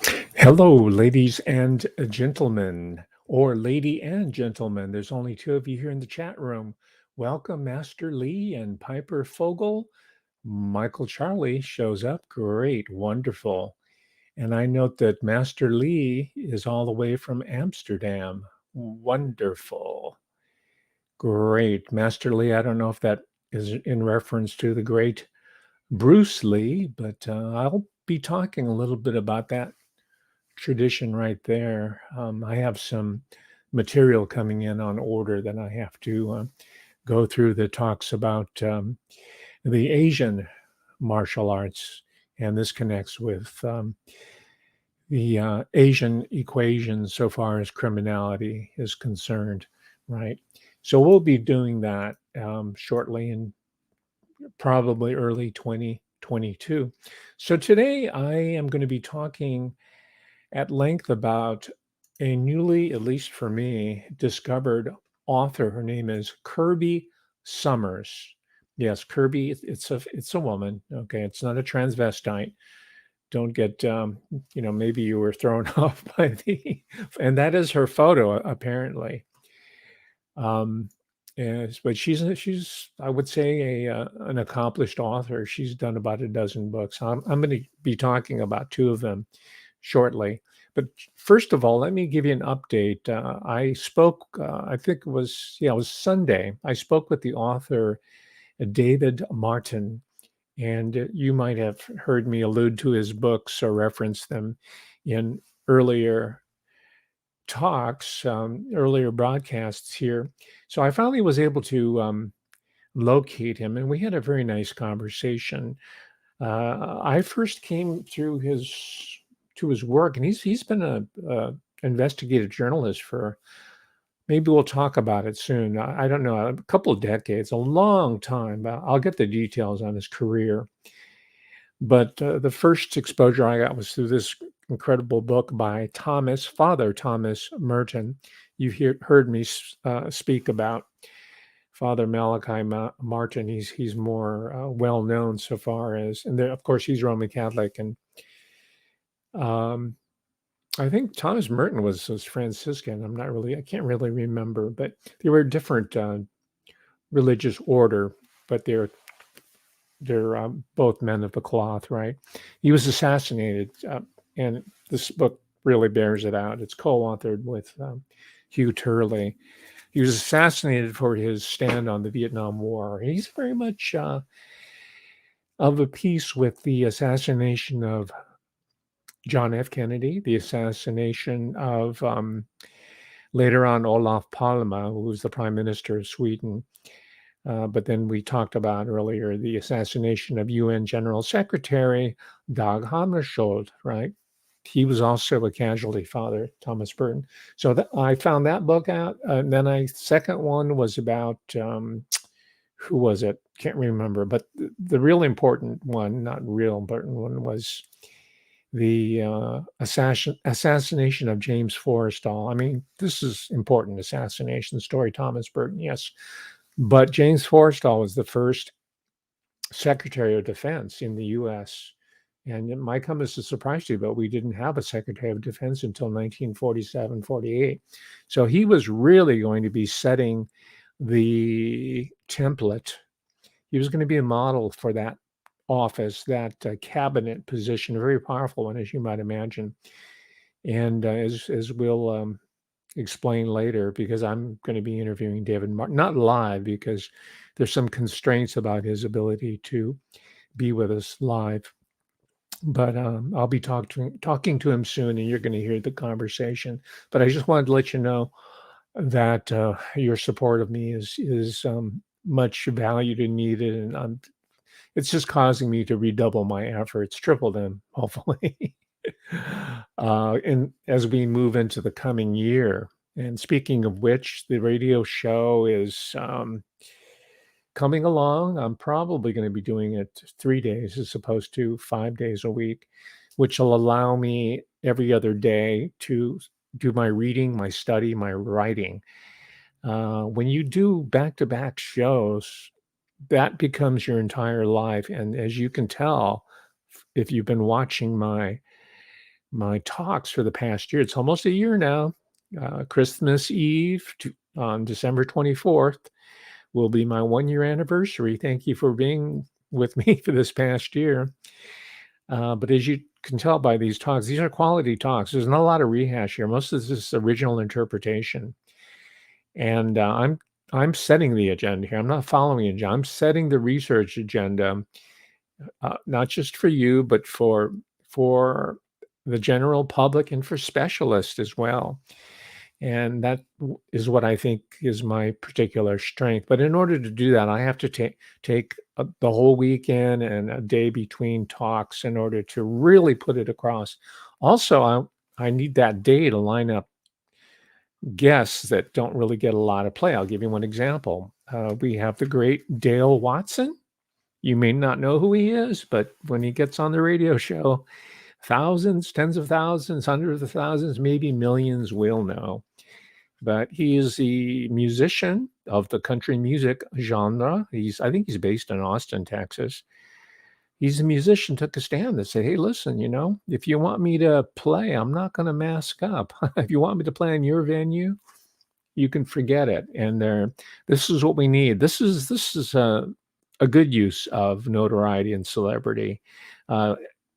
Hello, ladies and gentlemen, or lady and gentlemen. There's only two of you here in the chat room. Welcome, Master Lee and Piper Fogel. Michael Charlie shows up. Great, wonderful. And I note that Master Lee is all the way from Amsterdam. Wonderful. Great. Master Lee, I don't know if that is in reference to the great Bruce Lee, but I'll be talking a little bit about that tradition right there. I have some material coming in on order that I have to go through that talks about the Asian martial arts, and this connects with the Asian equation so far as criminality is concerned, right? So we'll be doing that shortly in probably early 2022. So today I am going to be talking at length about a newly, at least for me, discovered author. Her name is Kirby Sommers. Yes, Kirby. It's a woman. Okay, it's not a transvestite. Don't get maybe you were thrown off by the, and that is her photo apparently. Yes, but she's I would say an accomplished author. She's done about a dozen books. I'm going to be talking about two of them shortly. But first of all, let me give you an update. I spoke, I think it was Sunday. I spoke with the author, David Martin, and you might have heard me allude to his books or reference them in earlier talks, earlier broadcasts here. So I finally was able to locate him, and we had a very nice conversation. I first came through his work, and he's been a investigative journalist for, maybe we'll talk about it soon. I don't know, a couple of decades, a long time. But I'll get the details on his career. But the first exposure I got was through this incredible book by Father Thomas Merton. You've heard me speak about Father Malachi Martin. He's more well known so far as, and of course he's Roman Catholic, and um, I think Thomas Merton was Franciscan. I can't really remember, but they were a different religious order, but they're both men of the cloth, right? He was assassinated, and this book really bears it out. It's co-authored with Hugh Turley. He was assassinated for his stand on the Vietnam War. He's very much of a piece with the assassination of John F. Kennedy, the assassination of later on Olof Palme, who was the Prime Minister of Sweden. But then we talked about earlier the assassination of UN General Secretary Dag Hammarskjöld, right? He was also a casualty, Father Thomas Burton. So I found that book out. And then second one was about, who was it? Can't remember. But the real important one, not real important one, was the assassination of James Forrestal. I mean, this is important assassination story, Thomas Burton, yes. But James Forrestal was the first Secretary of Defense in the U.S. And it might come as a surprise to you, but we didn't have a Secretary of Defense until 1947, 48. So he was really going to be setting the template. He was going to be a model for that office, that cabinet position, a very powerful one, as you might imagine. And as we'll explain later, because I'm going to be interviewing David Martin, not live because there's some constraints about his ability to be with us live. But I'll be talking to him soon, and you're going to hear the conversation. But I just wanted to let you know that your support of me is much valued and needed, and it's just causing me to redouble my efforts, triple them, hopefully. And as we move into the coming year, and speaking of which, the radio show is coming along. I'm probably going to be doing it 3 days as opposed to 5 days a week, which will allow me every other day to do my reading, my study, my writing. When you do back-to-back shows, that becomes your entire life. And as you can tell, if you've been watching my my talks for the past year. It's almost a year now. Christmas Eve on December 24th will be my 1-year anniversary. Thank you for being with me for this past year. But as you can tell by these talks, these are quality talks. There's not a lot of rehash here. Most of this is original interpretation. And I'm setting the agenda here. I'm not following agenda. I'm setting the research agenda, not just for you, but for the general public and for specialists as well. And that is what I think is my particular strength. But in order to do that, I have to take the whole weekend and a day between talks in order to really put it across. Also, I need that day to line up guests that don't really get a lot of play. I'll give you one example. We have the great Dale Watson. You may not know who he is, but when he gets on the radio show, thousands, tens of thousands, hundreds of thousands, maybe millions will know. But he is the musician of the country music genre. I think he's based in Austin, Texas. He's a musician, took a stand and said, hey, listen, if you want me to play, I'm not going to mask up. If you want me to play in your venue, you can forget it. And this is what we need. This is a good use of notoriety and celebrity.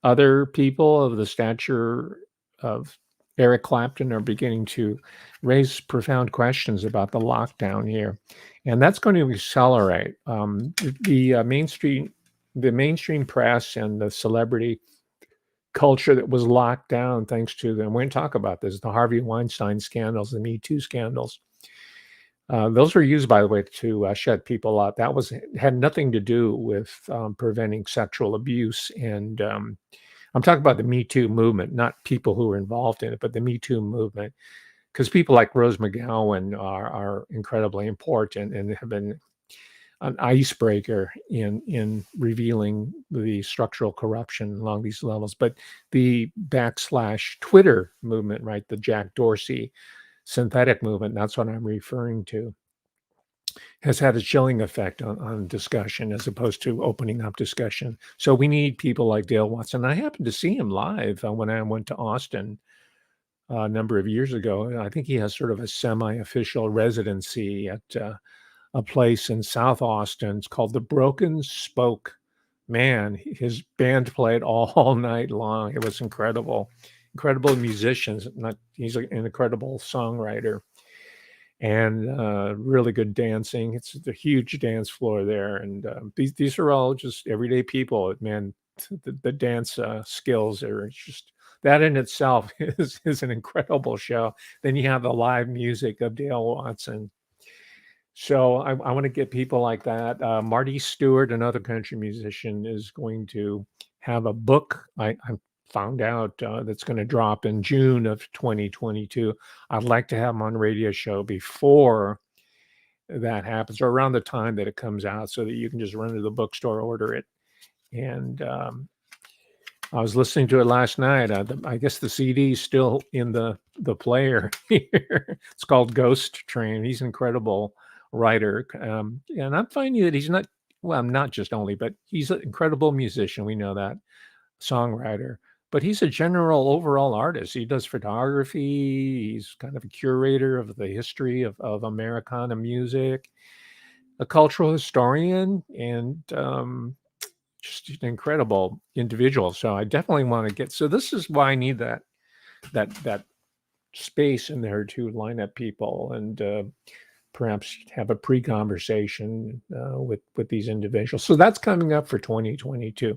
Other people of the stature of Eric Clapton are beginning to raise profound questions about the lockdown here, and that's going to accelerate. The mainstream press and the celebrity culture that was locked down thanks to them. We're going to talk about this: the Harvey Weinstein scandals, the Me Too scandals. Those were used, by the way, to shut people up. That had nothing to do with preventing sexual abuse. And I'm talking about the Me Too movement, not people who were involved in it, but the Me Too movement, because people like Rose McGowan are incredibly important and have been an icebreaker in revealing the structural corruption along these levels. But the /Twitter movement, right, the Jack Dorsey synthetic movement, that's what I'm referring to, has had a chilling effect on discussion as opposed to opening up discussion. So we need people like Dale Watson. I happened to see him live when I went to Austin a number of years ago. I think he has sort of a semi-official residency at a place in South Austin. It's called the Broken Spoke. Man, his band played all night long. It was incredible. Incredible musicians. He's an incredible songwriter and really good dancing. It's a huge dance floor there. And these are all just everyday people. Man, the dance skills are just, that in itself is an incredible show. Then you have the live music of Dale Watson. So I want to get people like that. Marty Stewart, another country musician, is going to have a book. I found out that's going to drop in June of 2022. I'd like to have him on a radio show before that happens, or around the time that it comes out, so that you can just run to the bookstore, order it. And I was listening to it last night. I guess the CD is still in the player here. It's called Ghost Train. He's an incredible writer. And I'm finding that he's not just only, but he's an incredible musician. We know that. Songwriter. But he's a general overall artist. He does photography. He's kind of a curator of the history of Americana music, a cultural historian, and just an incredible individual. So I definitely want to get. So this is why I need that space in there to line up people and perhaps have a pre-conversation with these individuals. So that's coming up for 2022.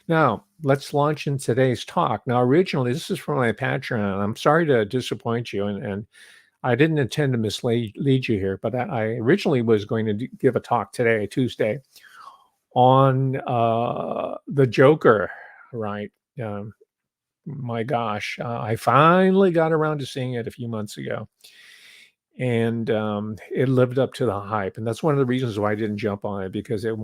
Now, let's launch in today's talk. Now, originally, this is from my Patreon. I'm sorry to disappoint you, and I didn't intend to mislead you here, but I originally was going to give a talk today, Tuesday, on the Joker, right? My gosh, I finally got around to seeing it a few months ago. And it lived up to the hype. And that's one of the reasons why I didn't jump on it, because it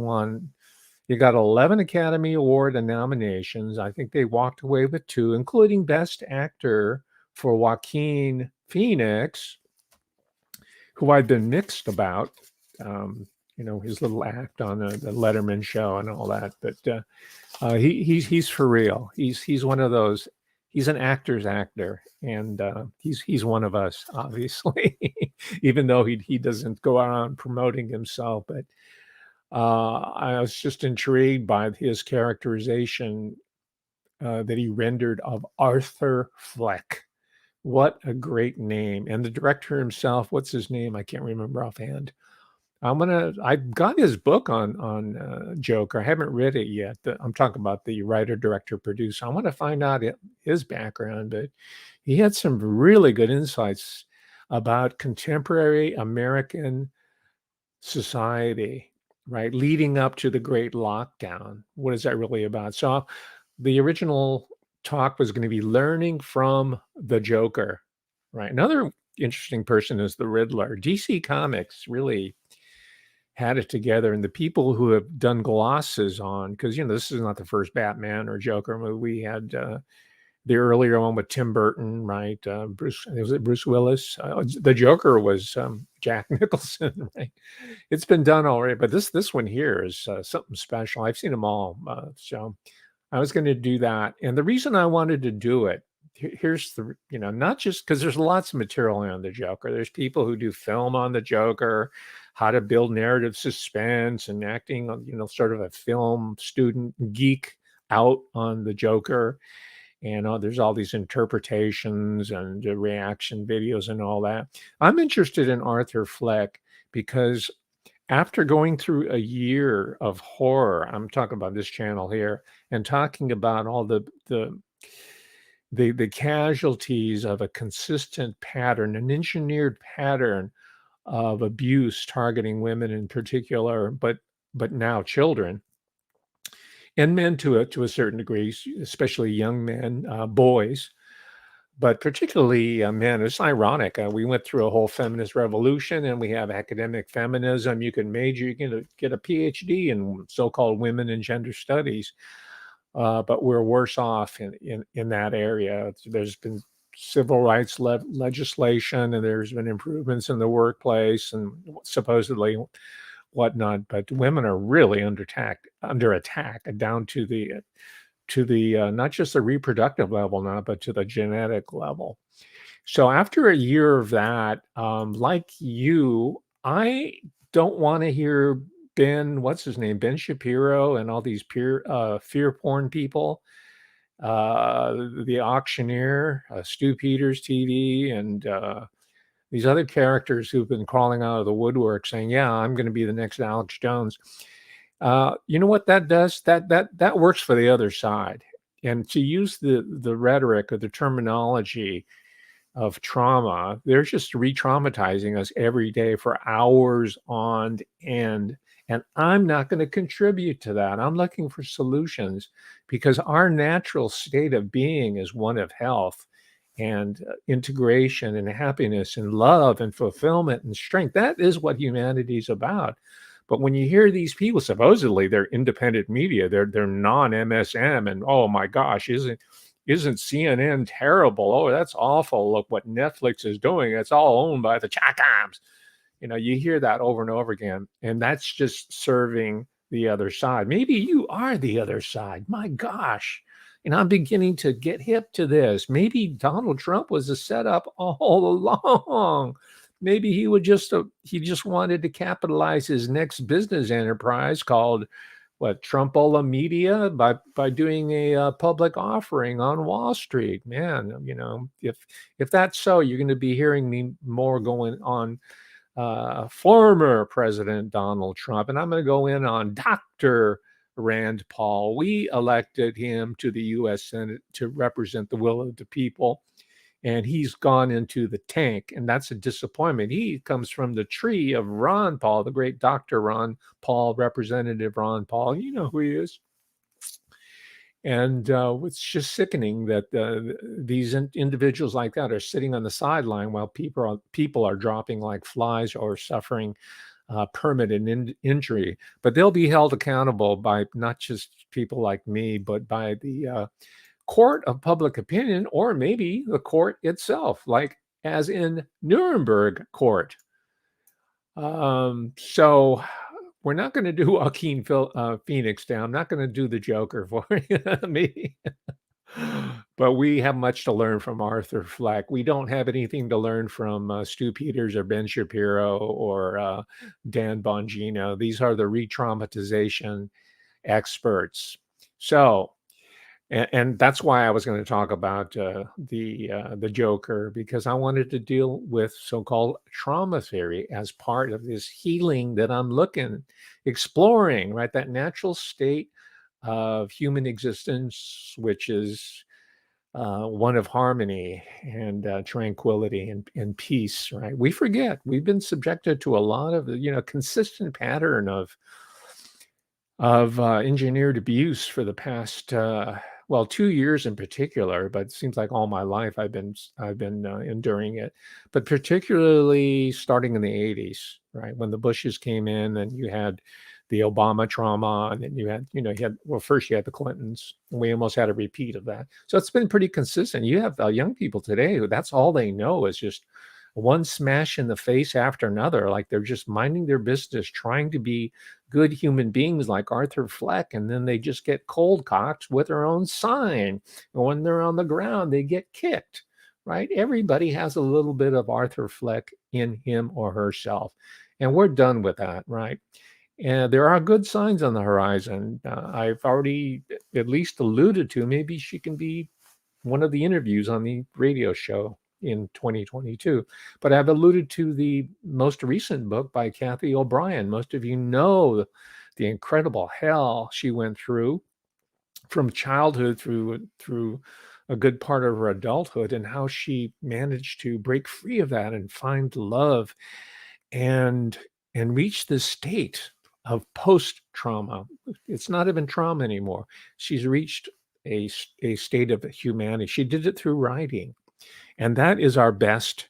got 11 Academy Award nominations. I think they walked away with 2, including Best Actor for Joaquin Phoenix, who I've been mixed about, his little act on the Letterman show and all that. But he's for real. He's one of those. he's an actor's actor, and he's one of us, obviously, even though he doesn't go around promoting himself. But I was just intrigued by his characterization that he rendered of Arthur Fleck. What a great name! And the director himself, what's his name? I can't remember offhand. I got his book on Joker. I haven't read it yet. I'm talking about the writer, director, producer. I want to find out his background, but he had some really good insights about contemporary American society, right? Leading up to the great lockdown. What is that really about? So the original talk was going to be learning from the Joker, right? Another interesting person is the Riddler. DC Comics really had it together, and the people who have done glosses on, because this is not the first Batman or Joker movie. We had the earlier one with Tim Burton, right? Bruce, was it Bruce Willis? The Joker was Jack Nicholson, right? It's been done already, but this one here is something special. I've seen them all, so I was going to do that, and the reason I wanted to do it, here's the, not just because there's lots of material on the Joker. There's people who do film on the Joker, how to build narrative suspense and acting on, sort of a film student geek out on the Joker. And there's all these interpretations and reaction videos and all that. I'm interested in Arthur Fleck because after going through a year of horror, I'm talking about this channel here, and talking about all the casualties of a consistent pattern, an engineered pattern of abuse targeting women in particular, but now children and men to a certain degree, especially young men, boys, but particularly men. It's ironic. We went through a whole feminist revolution, and we have academic feminism. You can major, you can get a PhD in so-called women and gender studies, but we're worse off in that area. There's been civil rights legislation, and there's been improvements in the workplace, and supposedly whatnot. But women are really under attack, down to the not just the reproductive level now, but to the genetic level. So after a year of that, like you, I don't want to hear what's his name, Ben Shapiro, and all these fear porn people, the auctioneer, Stu Peters TV, and these other characters who've been crawling out of the woodwork saying, "Yeah, I'm going to be the next Alex Jones." You know what that does? That works for the other side. And to use the rhetoric or the terminology of trauma, they're just re-traumatizing us every day for hours on end. And I'm not going to contribute to that. I'm looking for solutions because our natural state of being is one of health and integration and happiness and love and fulfillment and strength. That is what humanity is about. But when you hear these people, supposedly they're independent media, they're non-MSM, and oh my gosh, isn't CNN terrible? Oh, that's awful. Look what Netflix is doing. It's all owned by the Chacams. You hear that over and over again, and that's just serving the other side. Maybe you are the other side. My gosh. And I'm beginning to get hip to this. Maybe Donald Trump was a setup all along. Maybe he just wanted to capitalize his next business enterprise called Trumpola Media by doing a public offering on Wall Street. Man, if that's so, you're going to be hearing me more going on former President Donald Trump, and I'm going to go in on Dr. Rand Paul. We elected him to the U.S. Senate to represent the will of the people, and he's gone into the tank, and that's a disappointment. He comes from the tree of Ron Paul, the great Dr. Ron Paul, Representative Ron Paul. You know who he is. And it's just sickening that these individuals like that are sitting on the sideline while people are dropping like flies or suffering permanent injury. But they'll be held accountable by not just people like me, but by the court of public opinion, or maybe the court itself, like as in Nuremberg court. So we're not going to do Joaquin Phoenix now. I'm not going to do the Joker for you, maybe. But we have much to learn from Arthur Fleck. We don't have anything to learn from Stu Peters or Ben Shapiro or Dan Bongino. These are the re-traumatization experts. So, and that's why I was going to talk about the Joker, because I wanted to deal with so-called trauma theory as part of this healing that I'm exploring, right? That natural state of human existence, which is one of harmony and tranquility and peace, right? We forget we've been subjected to a lot of consistent pattern of engineered abuse for the past 2 years in particular, but it seems like all my life I've been enduring it. But particularly starting in the 80s, right, when the Bushes came in, and you had the Obama trauma, and then first you had the Clintons, and we almost had a repeat of that. So it's been pretty consistent. You have young people today who that's all they know is just one smash in the face after another, like they're just minding their business, trying to be good human beings like Arthur Fleck, and then they just get cold cocked with their own sign. And when they're on the ground, they get kicked, right? Everybody has a little bit of Arthur Fleck in him or herself, and we're done with that, right? And there are good signs on the horizon. I've already at least alluded to maybe she can be one of the interviews on the radio show in 2022. But I've alluded to the most recent book by Kathy O'Brien. Most of you know the incredible hell she went through from childhood through a good part of her adulthood, and how she managed to break free of that and find love and reach this state of post trauma. It's not even trauma anymore. She's reached a state of humanity. She did it through writing, and that is our best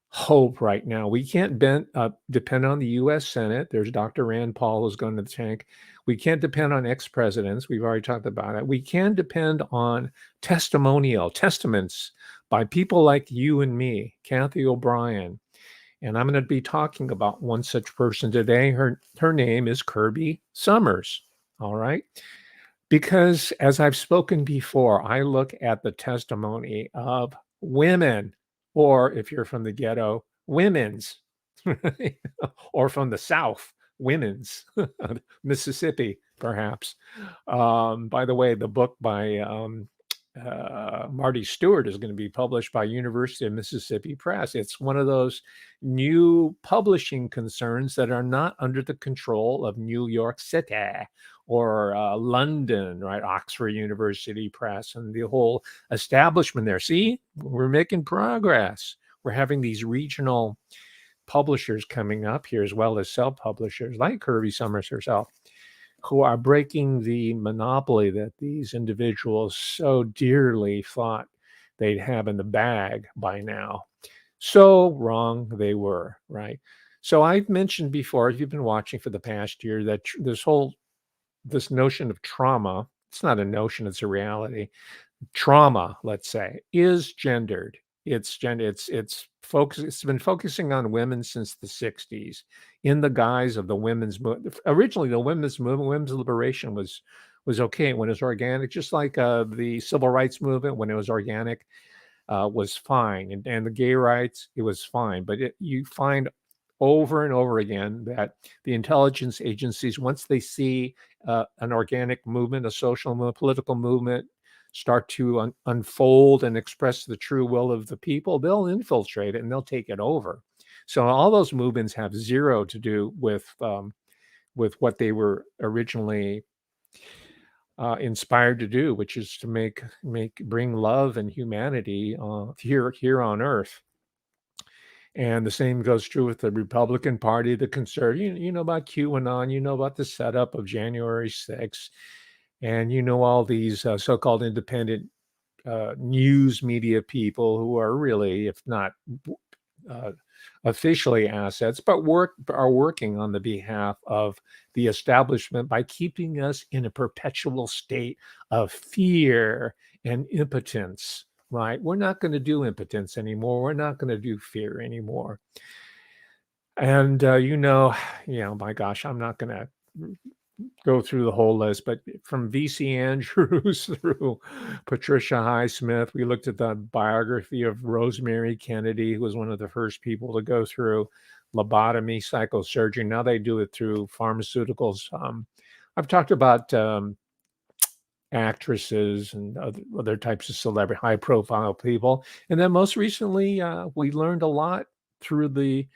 hope right now. We can't depend on the U.S. Senate. There's Dr. Rand Paul who's going to the tank. We can't depend on ex-presidents. We've already talked about it. We can depend on testaments by people like you and me, Kathy O'Brien. And I'm going to be talking about one such person today. Her name is Kirby Sommers. All right. Because as I've spoken before, I look at the testimony of women, or if you're from the ghetto, women's, or from the South, women's, Mississippi, perhaps. By the way, the book by Marty Stewart is going to be published by University of Mississippi Press. It's one of those new publishing concerns that are not under the control of New York City or London, right? Oxford University Press and the whole establishment there. See, we're making progress. We're having these regional publishers coming up here, as well as self-publishers like Kirby Sommers herself, who are breaking the monopoly that these individuals so dearly thought they'd have in the bag by now. So wrong they were, right? So I've mentioned before, if you've been watching for the past year, that this notion of trauma, it's not a notion, it's a reality. Trauma, let's say, is gendered. It's been focusing on women since the 60s in the guise of the women's movement. Originally, the women's movement, women's liberation was okay when it was organic, just like the civil rights movement when it was organic was fine, and the gay rights, it was fine. But you find over and over again that the intelligence agencies, once they see an organic movement, a social movement, political movement, start to unfold and express the true will of the people, they'll infiltrate it and they'll take it over. So all those movements have zero to do with what they were originally inspired to do, which is to bring love and humanity here on Earth. And the same goes true with the Republican Party, the conservative. You know about QAnon, you know about the setup of January 6th, and you know all these so-called independent news media people who are really, if not officially assets, but are working on the behalf of the establishment by keeping us in a perpetual state of fear and impotence. Right? We're not going to do impotence anymore. We're not going to do fear anymore. And my gosh, I'm not going to go through the whole list, but from V.C. Andrews through Patricia Highsmith, we looked at the biography of Rosemary Kennedy, who was one of the first people to go through lobotomy, psychosurgery. Now they do it through pharmaceuticals. I've talked about actresses and other types of celebrity, high-profile people, and then most recently, we learned a lot through the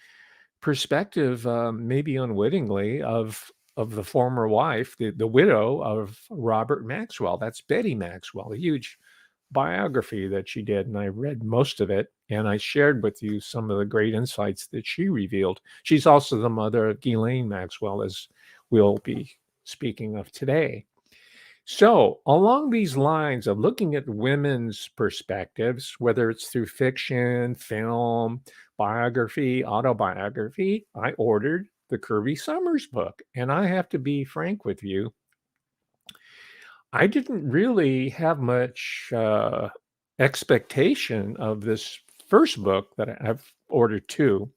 perspective, maybe unwittingly, of the former wife, the widow of Robert Maxwell. That's Betty Maxwell, a huge biography that she did, and I read most of it, and I shared with you some of the great insights that she revealed. She's also the mother of Ghislaine Maxwell, as we'll be speaking of today. So, along these lines of looking at women's perspectives, whether it's through fiction, film, biography, autobiography, I ordered the Kirby Sommers book. And I have to be frank with you, I didn't really have much expectation of this first book that I've ordered two.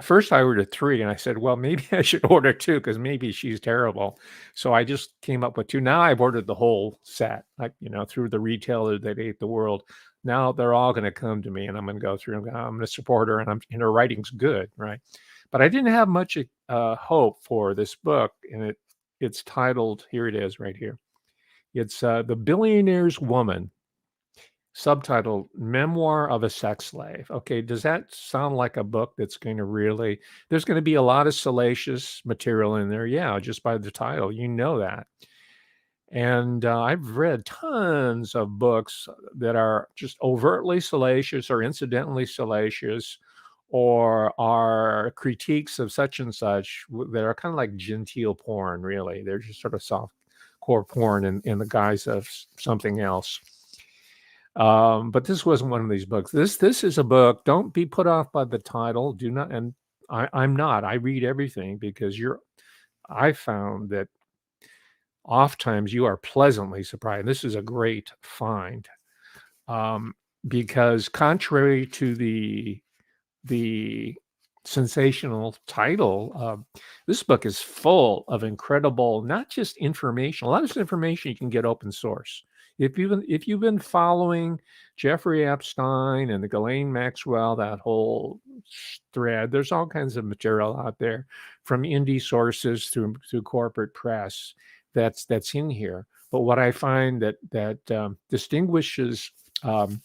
First, I ordered three, and I said, well, maybe I should order two because maybe she's terrible. So I just came up with two. Now I've ordered the whole set, like, through the retailer that ate the world. Now they're all going to come to me, and I'm going to go through. I'm going to support her, and her writing's good, right? But I didn't have much hope for this book, and it's titled. Here it is, right here. It's The Billionaire's Woman. Subtitled Memoir of a Sex Slave. Okay, does that sound like a book that's going to really, there's going to be a lot of salacious material in there? Yeah, just by the title, you know that. And I've read tons of books that are just overtly salacious or incidentally salacious, or are critiques of such and such that are kind of like genteel porn, really. They're just sort of soft core porn in the guise of something else. But this wasn't one of these books. This is a book. Don't be put off by the title. Do not, and I'm not. I read everything because I found that oftentimes you are pleasantly surprised. This is a great find, because contrary to the sensational title, this book is full of incredible, not just information. A lot of this information you can get open source. If you've been following Jeffrey Epstein and the Ghislaine Maxwell, that whole thread, there's all kinds of material out there, from indie sources through corporate press, that's in here. But what I find that distinguishes Kirby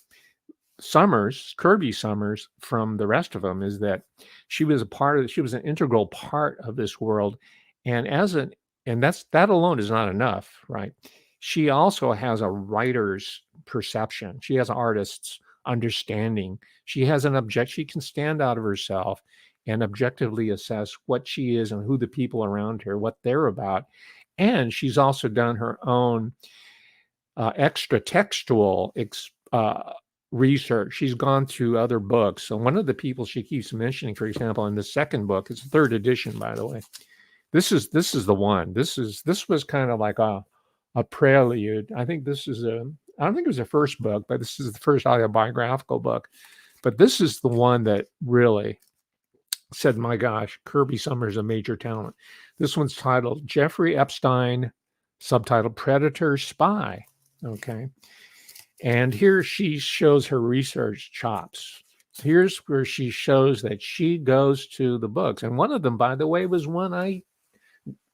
Sommers, from the rest of them, is that she was an integral part of this world, and that alone is not enough, right? She also has a writer's perception. She has an artist's understanding. She can stand out of herself and objectively assess what she is and who the people around her, what they're about. And she's also done her own extra textual research. She's gone through other books. So one of the people she keeps mentioning, for example, in the second book, it's the third edition, by the way. This is the one. This was kind of like a prelude. I think I don't think it was the first book, but this is the first autobiographical book. But this is the one that really said, my gosh, Kirby Sommers is a major talent. This one's titled Jeffrey Epstein, subtitled Predator Spy. Okay. And here she shows her research chops. Here's where she shows that she goes to the books. And one of them, by the way, was one I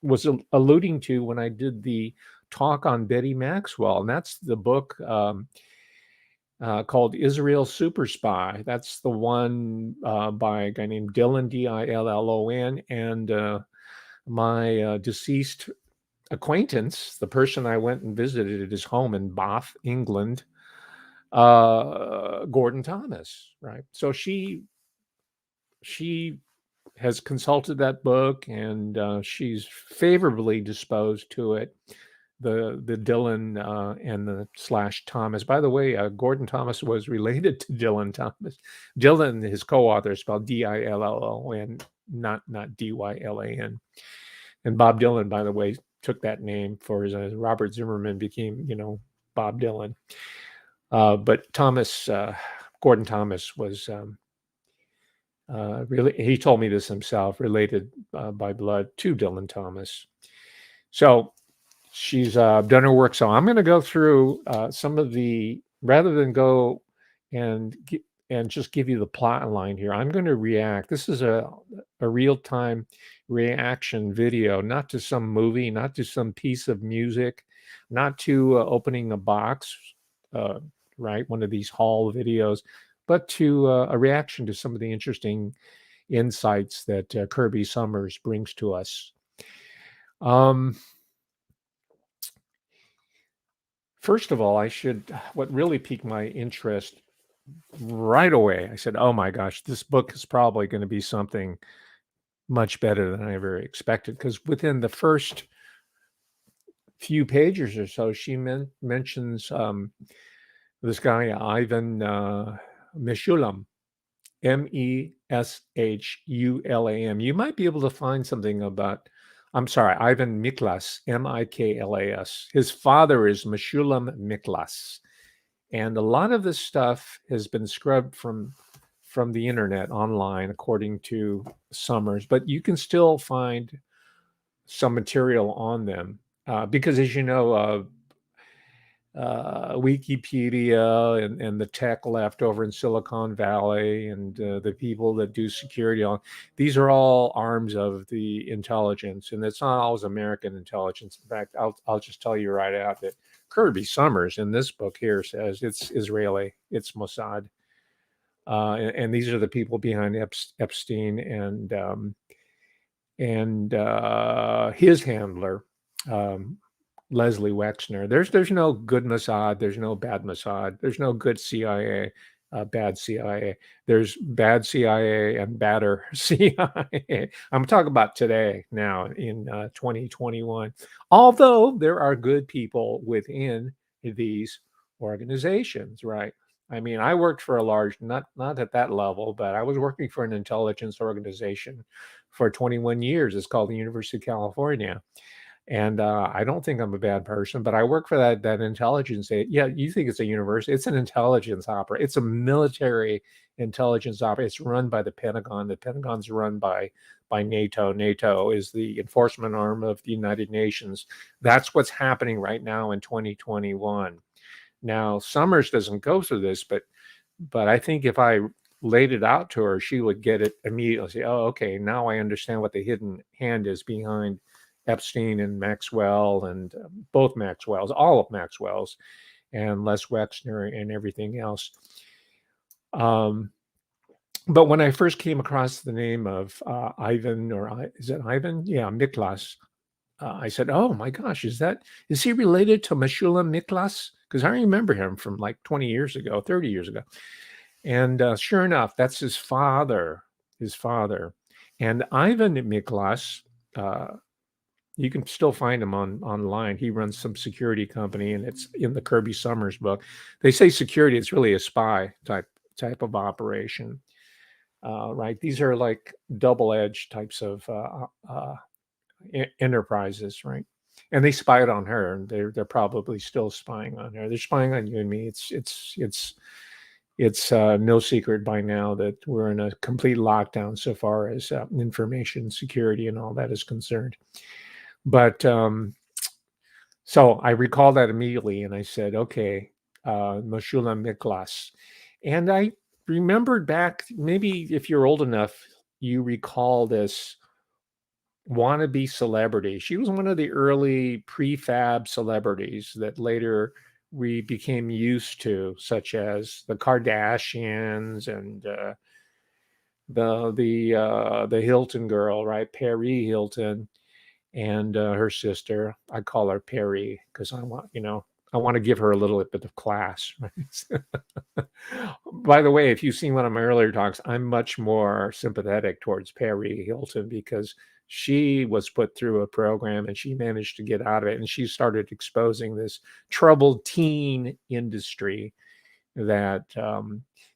was alluding to when I did the talk on Betty Maxwell. And that's the book called Israel Super Spy. That's the one by a guy named Dillon, Dillon, and my deceased acquaintance, the person I went and visited at his home in Bath, England, Gordon Thomas, right? So she has consulted that book, and she's favorably disposed to it. The Dillon and the / Thomas. By the way, Gordon Thomas was related to Dillon Thomas. Dillon, his co-author, spelled Dillon, not Dylan. And Bob Dylan, by the way, took that name for his Robert Zimmerman became, Bob Dylan. But Gordon Thomas was really, he told me this himself, related by blood to Dillon Thomas. So she's done her work. So I'm going to go through some of the, rather than go and and just give you the plot line here. I'm going to react. This is a real time reaction video, not to some movie, not to some piece of music, not to opening a box, uh, right? One of these haul videos, but to a reaction to some of the interesting insights that Kirby Sommers brings to us. Um, First of all, what really piqued my interest right away, I said, oh my gosh, this book is probably going to be something much better than I ever expected. Because within the first few pages or so, she mentions this guy, Ivan Mishulam, Meshulam. You might be able to find something about, I'm sorry, Ivan Miklas, Miklas. His father is Meshulam Miklas. And a lot of this stuff has been scrubbed from the internet online, according to Summers, but you can still find some material on them because, as you know, Wikipedia and the tech left over in Silicon Valley and the people that do security on these are all arms of the intelligence, and it's not always American intelligence. In fact, I'll just tell you right out that Kirby Sommers in this book here says it's Israeli, it's Mossad, and these are the people behind Epstein and his handler. Leslie Wexner. There's no good Mossad. There's no bad Mossad. There's no good CIA, bad CIA. There's bad CIA and badder CIA. I'm talking about today now in 2021. Although there are good people within these organizations, right? I mean, I worked for a large, not at that level, but I was working for an intelligence organization for 21 years. It's called the University of California, and I don't think I'm a bad person, but I work for that intelligence. Yeah, you think it's a university? It's an intelligence opera. It's a military intelligence opera. It's run by the Pentagon. The Pentagon's run by NATO. NATO is the enforcement arm of the United Nations. That's what's happening right now in 2021. Now, Summers doesn't go through this, but I think if I laid it out to her, she would get it immediately. Say, "Oh, okay, now I understand what the hidden hand is behind Epstein and Maxwell and both Maxwells, all of Maxwell's, and Les Wexner and everything else." Um, but when I first came across the name of Ivan, is it Ivan? Yeah, Miklas. I said, "Oh my gosh, is he related to Meshulam Miklas?" Because I remember him from like 20 years ago, 30 years ago. And sure enough, that's his father. His father, and Ivan Miklas. You can still find him online. He runs some security company, and it's in the Kirby Sommers book. They say security; it's really a spy type of operation, right? These are like double-edged types of enterprises, right? And they spied on her, and they're probably still spying on her. They're spying on you and me. It's no secret by now that we're in a complete lockdown so far as information security and all that is concerned. But so I recall that immediately, and I said, "Okay, Meshulam Miklas," and I remembered back. Maybe if you're old enough, you recall this wannabe celebrity. She was one of the early prefab celebrities that later we became used to, such as the Kardashians and the Hilton girl, right? Perry Hilton and her sister. I call her Perry because I want to give her a little bit of class. Right? By the way, if you've seen one of my earlier talks, I'm much more sympathetic towards Perry Hilton because she was put through a program and she managed to get out of it, and she started exposing this troubled teen industry that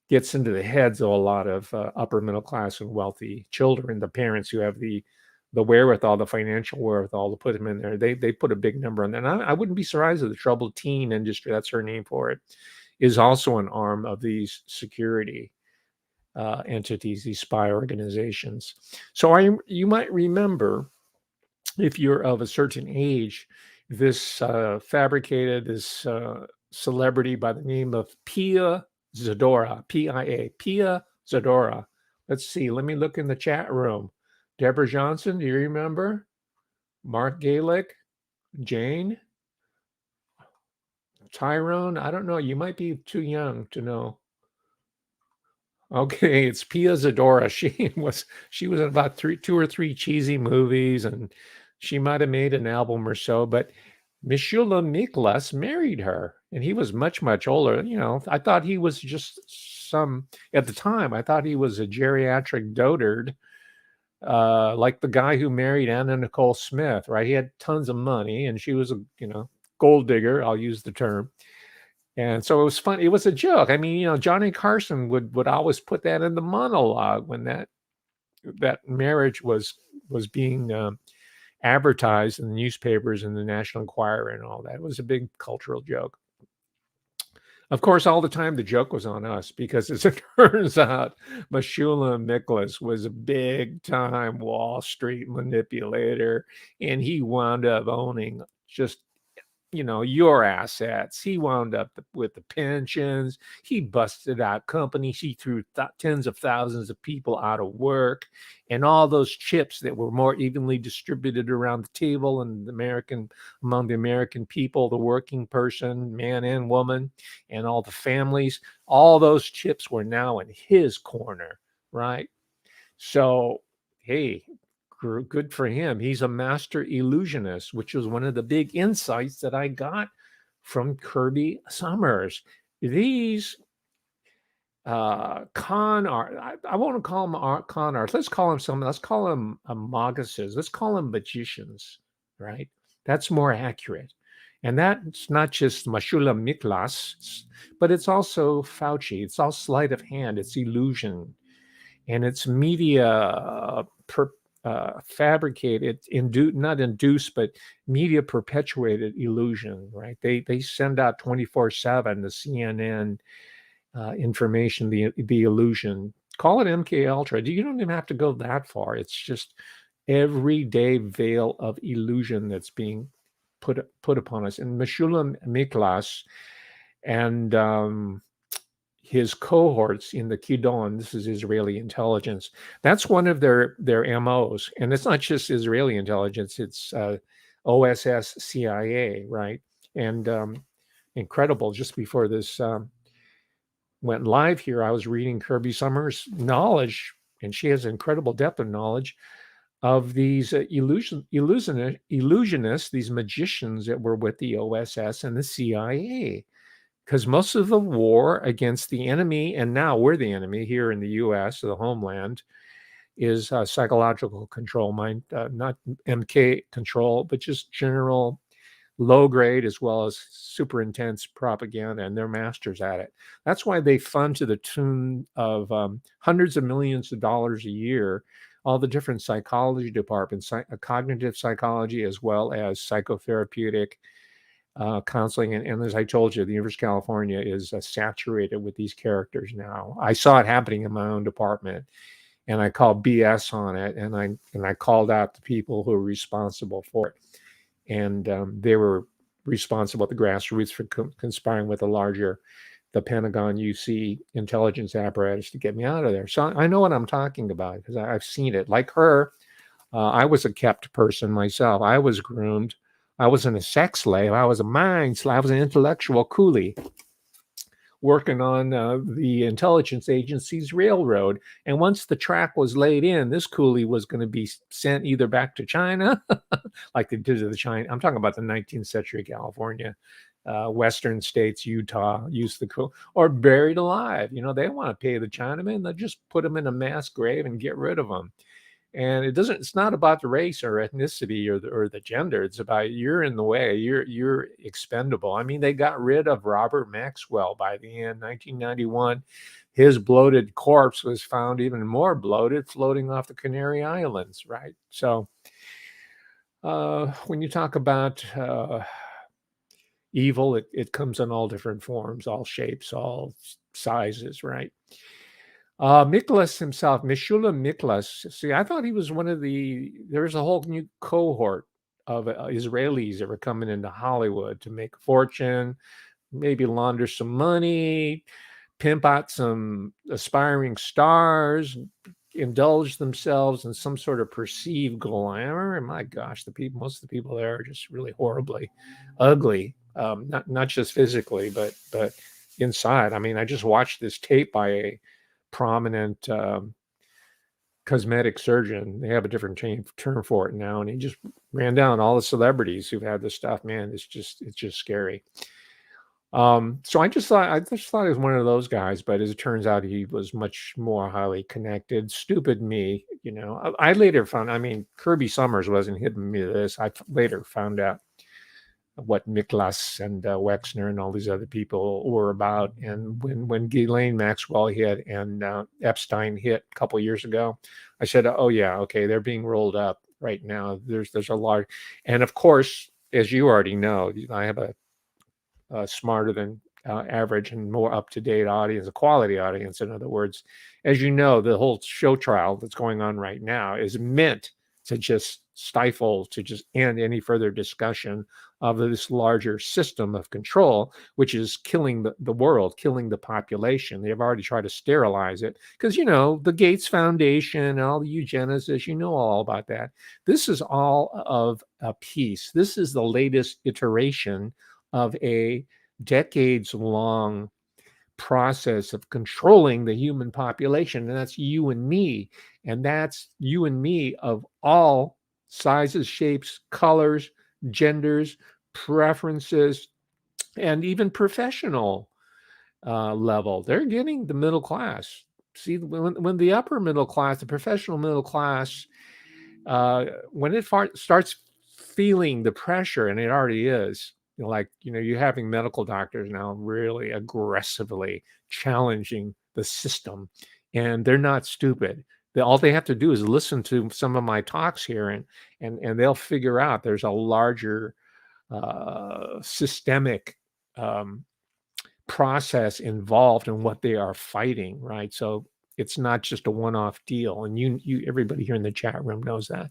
gets into the heads of a lot of upper middle class and wealthy children. The parents who have the wherewithal, the financial wherewithal to put them in there, they put a big number on that. And I wouldn't be surprised if the troubled teen industry, that's her name for it, is also an arm of these security entities, these spy organizations. So you might remember if you're of a certain age, this fabricated this celebrity by the name of Pia Zadora, Pia, Pia Zadora. Let's see. Let me look in the chat room. Deborah Johnson, do you remember? Mark Galick, Jane, Tyrone. I don't know. You might be too young to know. Okay, it's Pia Zadora. She was in about two or three cheesy movies, and she might have made an album or so. But Mishula Miklas married her, and he was much, much older. I thought he was just at the time. I thought he was a geriatric dotard, like the guy who married Anna Nicole Smith. Right? He had tons of money, and she was a gold digger. I'll use the term. And so it was fun. It was a joke. I mean, Johnny Carson would always put that in the monologue when that marriage was being advertised in the newspapers and the National Enquirer and all that. It was a big cultural joke. Of course, all the time the joke was on us because, as it turns out, Mashula Miklas was a big time Wall Street manipulator, and he wound up owning just your assets. He wound up with the pensions. He busted out companies. He threw tens of thousands of people out of work, and all those chips that were more evenly distributed around the table and among the American people, the working person, man and woman, and all the families. All those chips were now in his corner, right? So, hey, good for him. He's a master illusionist, which was one of the big insights that I got from Kirby Sommers. These con art, I won't call them con artists. Let's call them maguses. Let's call them magicians, right? That's more accurate. And that's not just Mashula Miklas, but it's also Fauci. It's all sleight of hand. It's illusion. And it's media fabricated, not induced, but media perpetuated illusion, right? They send out 24/7 the CNN information, the illusion. Call it MK Ultra. You don't even have to go that far. It's just everyday veil of illusion that's being put upon us. And Meshulam Miklas and his cohorts in the Kidon, this is Israeli intelligence. That's one of their MOs, and it's not just Israeli intelligence; it's OSS, CIA, right? And incredible. Just before this went live here, I was reading Kirby Sommers' knowledge, and she has incredible depth of knowledge of these illusionists, these magicians that were with the OSS and the CIA. Because most of the war against the enemy, and now we're the enemy here in the U.S., the homeland, is psychological control, not MK control, but just general low grade as well as super intense propaganda, and they're masters at it. That's why they fund to the tune of hundreds of millions of dollars a year all the different psychology departments, cognitive psychology as well as psychotherapeutic counseling. And as I told you, the University of California is saturated with these characters now. I saw it happening in my own department, and I called BS on it, and I called out the people who were responsible for it, and they were responsible at the grassroots for conspiring with the Pentagon UC intelligence apparatus to get me out of there. So I know what I'm talking about because I've seen it. Like her, I was a kept person myself. I was groomed. I wasn't a sex slave. I was a mind slave. I was an intellectual coolie working on the intelligence agency's railroad. And once the track was laid in, this coolie was going to be sent either back to China, like they did to the China. I'm talking about the 19th century California, Western states, Utah, used the coolie, or buried alive. They want to pay the Chinamen. They'll just put them in a mass grave and get rid of them. And it's not about the race or ethnicity or the gender. It's about you're in the way. You're expendable. I mean, they got rid of Robert Maxwell by the end, 1991. His bloated corpse was found even more bloated, floating off the Canary Islands, right? So when you talk about evil, it comes in all different forms, all shapes, all sizes, right? Miklas himself, Mishula Miklas. See, I thought he was there's a whole new cohort of Israelis that were coming into Hollywood to make a fortune, maybe launder some money, pimp out some aspiring stars, indulge themselves in some sort of perceived glamour. And my gosh, most of the people there are just really horribly ugly. Not just physically, but inside. I mean, I just watched this tape by a prominent cosmetic surgeon. They have a different term for it now, and he just ran down all the celebrities who've had this stuff. Man, it's just scary. So I just thought he was one of those guys, but as it turns out, he was much more highly connected. Stupid me, you know. I later found, I mean, Kirby Sommers wasn't hitting me this. I later found out what Miklas and Wexner and all these other people were about. And when Ghislaine Maxwell hit and Epstein hit a couple years ago, I said, "Oh yeah, okay, they're being rolled up right now." There's a large, and of course, as you already know, I have a smarter than average and more up-to-date audience, a quality audience. In other words, as you know, the whole show trial that's going on right now is meant to just stifle, to just end any further discussion of this larger system of control, which is killing the world, killing the population. They've already tried to sterilize it because, you know, the Gates Foundation and all the eugenicists, you know all about that. This is all of a piece. This is the latest iteration of a decades-long process of controlling the human population, and that's you and me, and that's you and me of all sizes, shapes, colors, genders, preferences, and even professional level. They're getting the middle class. See, when the upper middle class, the professional middle class, when it starts feeling the pressure, and it already is, you know, like, you know, you're having medical doctors now really aggressively challenging the system, and they're not stupid. All they have to do is listen to some of my talks here, and they'll figure out there's a larger systemic process involved in what they are fighting, right? So it's not just a one-off deal, and you everybody here in the chat room knows that.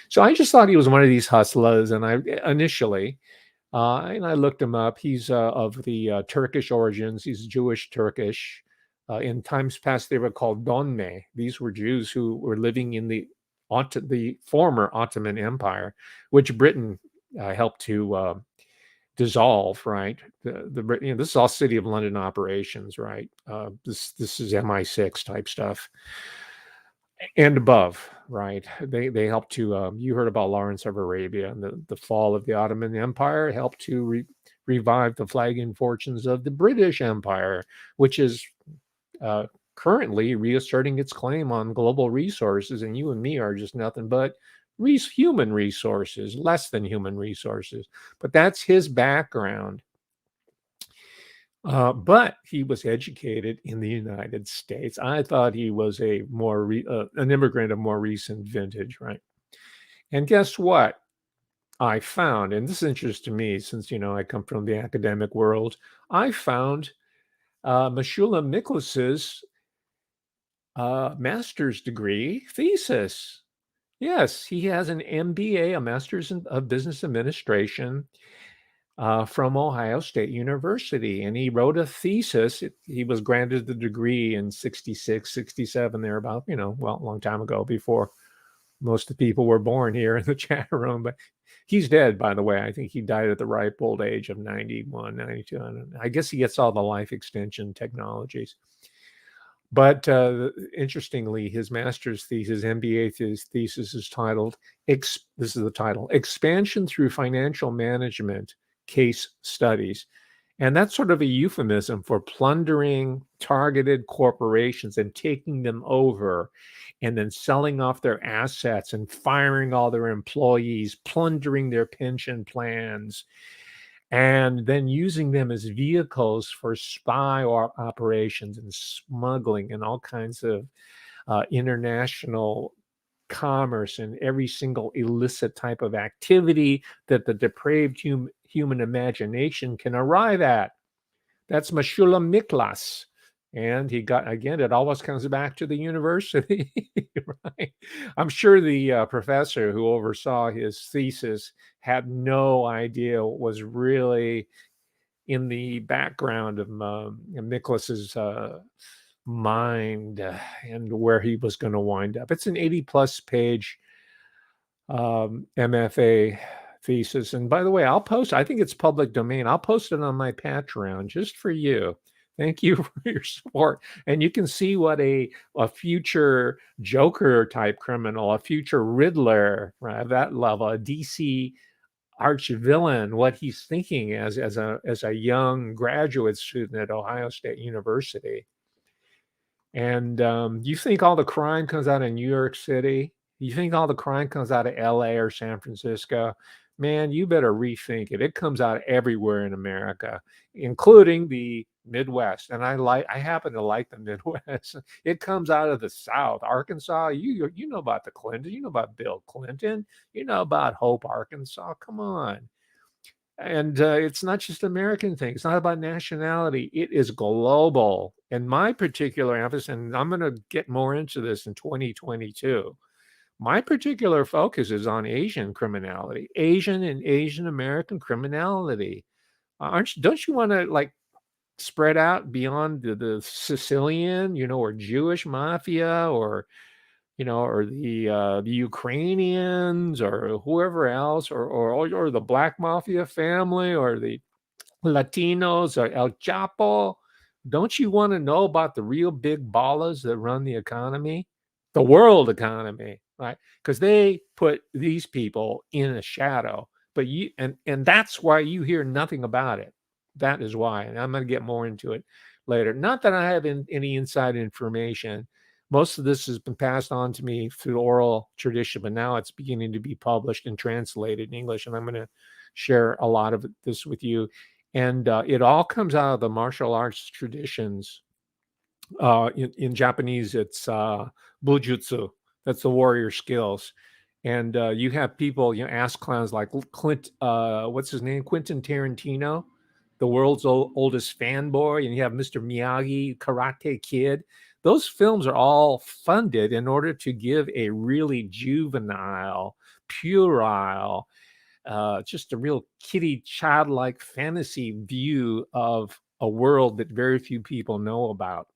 So I just thought he was one of these hustlers, and I initially. And I looked him up. He's of the Turkish origins. He's Jewish Turkish. In times past, they were called Donme. These were Jews who were living in the former Ottoman Empire, which Britain helped to dissolve. Right, this is all City of London operations. Right, this is MI6 type stuff. And above, right? They helped to. You heard about Lawrence of Arabia and the fall of the Ottoman Empire helped to revive the flagging fortunes of the British Empire, which is currently reasserting its claim on global resources. And you and me are just nothing but human resources, less than human resources. But that's his background. But he was educated in the United States. I thought he was a more an immigrant of more recent vintage, right? And guess what? I found, and this is interesting to me since, you know, I come from the academic world. I found Mashula Miklas's master's degree thesis. Yes, he has an MBA, a master's of business administration. From Ohio State University, and he wrote a thesis. He was granted the degree in 66, 67, thereabout, you know, well, a long time ago, before most of the people were born here in the chat room. But he's dead, by the way. I think he died at the ripe old age of 91, 92. I guess he gets all the life extension technologies. But interestingly, his master's thesis, MBA thesis, is titled, this is the title, Expansion Through Financial Management Case Studies. And that's sort of a euphemism for plundering targeted corporations and taking them over and then selling off their assets and firing all their employees, plundering their pension plans, and then using them as vehicles for spy operations and smuggling and all kinds of international commerce and every single illicit type of activity that the depraved human imagination can arrive at. That's Mashula Miklas. And he got, again, it always comes back to the university, right? I'm sure the professor who oversaw his thesis had no idea what was really in the background of Nicholas's mind and where he was going to wind up. It's an 80 plus page MFA thesis. And by the way, I'll post, I think it's public domain. I'll post it on my Patreon just for you. Thank you for your support. And you can see what a future Joker type criminal, a future Riddler, right, that level, a DC arch villain, what he's thinking as a young graduate student at Ohio State University. And you think all the crime comes out of New York City? You think all the crime comes out of LA or San Francisco? Man, you better rethink it. It comes out everywhere in America, including the Midwest. And I happen to like the Midwest. It comes out of the South, Arkansas. You know about the Clinton. You know about Bill Clinton. You know about Hope, Arkansas. Come on. And it's not just American thing. It's not about nationality. It is global. And my particular emphasis, and I'm going to get more into this in 2022. My particular focus is on Asian criminality, Asian and Asian American criminality. Don't you want to like spread out beyond the Sicilian, or Jewish mafia, or the Ukrainians or whoever else, or the Black Mafia family, or the Latinos or El Chapo? Don't you want to know about the real big ballers that run the economy, the world economy, right? Because they put these people in a shadow. But and that's why you hear nothing about it. That is why, and I'm going to get more into it later. Not that I have any inside information. Most of this has been passed on to me through oral tradition, but now it's beginning to be published and translated in English, and I'm going to share a lot of this with you. And it all comes out of the martial arts traditions. In Japanese, it's bujutsu. That's the warrior skills. And you have people, ass clowns like what's his name? Quentin Tarantino, the world's oldest fanboy. And you have Mr. Miyagi, Karate Kid. Those films are all funded in order to give a really juvenile, puerile, just a real kiddie, childlike fantasy view of a world that very few people know about.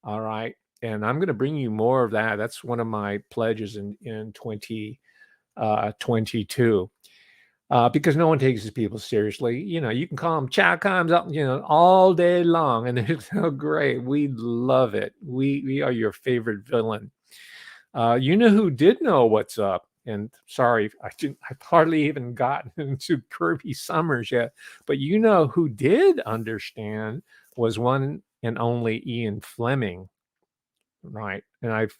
All right. And I'm going to bring you more of that. That's one of my pledges in 2022. Because no one takes these people seriously. You can call them chat coms up, all day long, and they're so great. We love it. We are your favorite villain. You know who did know what's up? And sorry, I've hardly even gotten into Kirby Sommers yet, but you know who did understand was one and only Ian Fleming, right? And I've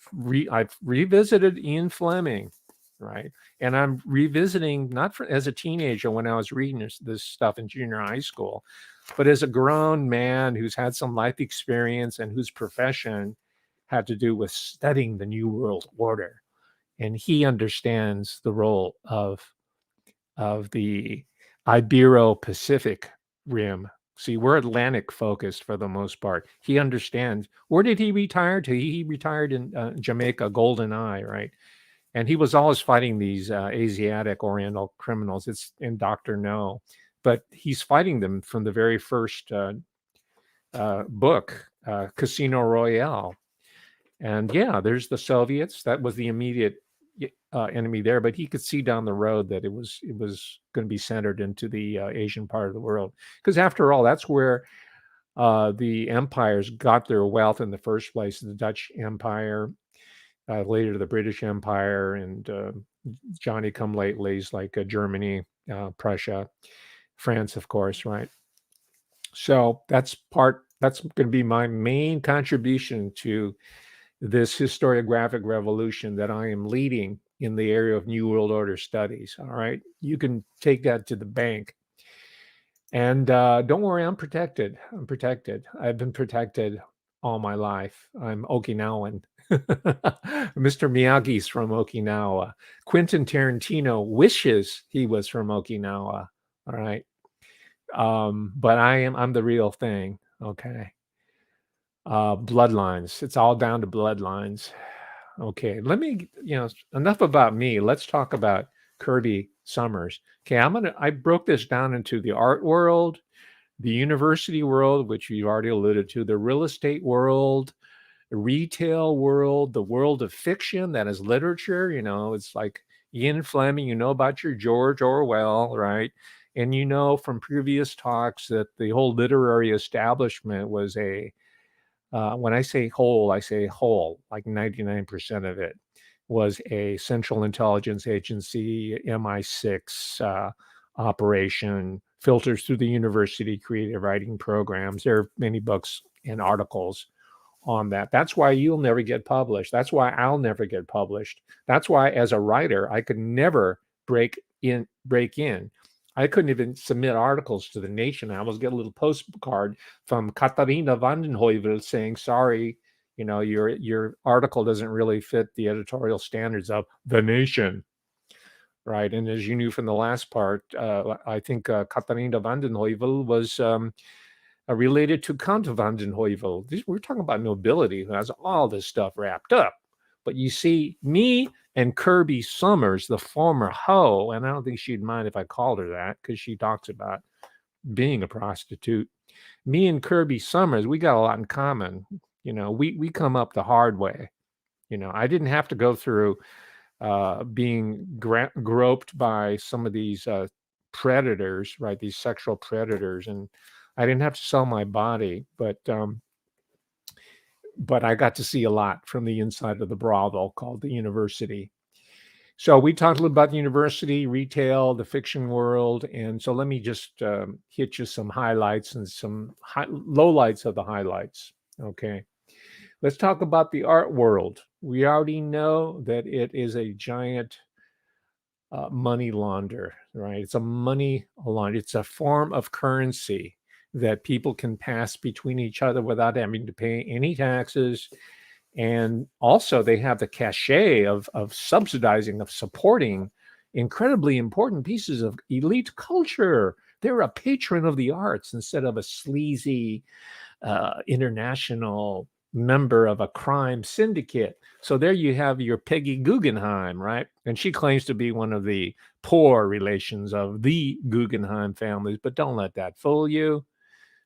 revisited Ian Fleming, right? And I'm revisiting not as a teenager when I was reading this stuff in junior high school, but as a grown man who's had some life experience and whose profession had to do with studying the New World Order. And he understands the role of the Ibero-Pacific Rim. See, we're Atlantic focused for the most part. He understands. Where did he retire to? He retired in Jamaica, Golden Eye, right? And he was always fighting these Asiatic Oriental criminals. It's in Dr. No, but he's fighting them from the very first book, Casino Royale. And yeah, there's the Soviets. That was the immediate enemy there, but he could see down the road that it was going to be centered into the Asian part of the world, because after all, that's where the empires got their wealth in the first place. The Dutch Empire, later the British Empire, and Johnny come latelys like Germany, Prussia, France, of course, right? So that's going to be my main contribution to this historiographic revolution that I am leading in the area of New World Order studies. All right. You can take that to the bank. And don't worry, I'm protected. I've been protected all my life. I'm Okinawan. Mr. Miyagi's from Okinawa. Quentin Tarantino wishes he was from Okinawa. All right. But I'm the real thing. Okay. Bloodlines. It's all down to bloodlines. Okay, let me, enough about me. Let's talk about Kirby Sommers. Okay, I broke this down into the art world, the university world, which you already alluded to, the real estate world, the retail world, the world of fiction, that is literature. It's like Ian Fleming, about your George Orwell, right? And from previous talks that the whole literary establishment was when I say whole, like 99% of it was a Central Intelligence Agency, MI6 operation, filters through the university creative writing programs. There are many books and articles on that. That's why you'll never get published. That's why I'll never get published. That's why, as a writer, I could never break in. I couldn't even submit articles to the Nation. I always get a little postcard from Katharina Vandenheuvel saying, "Sorry, your article doesn't really fit the editorial standards of the Nation." Right, and as you knew from the last part, I think Katharina Vandenheuvel was related to Count van den Heuvel. We're talking about nobility who has all this stuff wrapped up. But you see, me and Kirby Sommers, the former hoe, and I don't think she'd mind if I called her that because she talks about being a prostitute. Me and Kirby Sommers, we got a lot in common. We come up the hard way. I didn't have to go through being groped by some of these predators, right? These sexual predators, and I didn't have to sell my body, but I got to see a lot from the inside of the brothel called the university. So we talked a little about the university, retail, the fiction world, and so let me just hit you some highlights and some lowlights of the highlights. Okay, let's talk about the art world. We already know that it is a giant money launder, right? It's a money launder. It's a form of currency that people can pass between each other without having to pay any taxes. And also they have the cachet of subsidizing, of supporting incredibly important pieces of elite culture. They're a patron of the arts instead of a sleazy international member of a crime syndicate. So there you have your Peggy Guggenheim, right? And she claims to be one of the poor relations of the Guggenheim families, but don't let that fool you.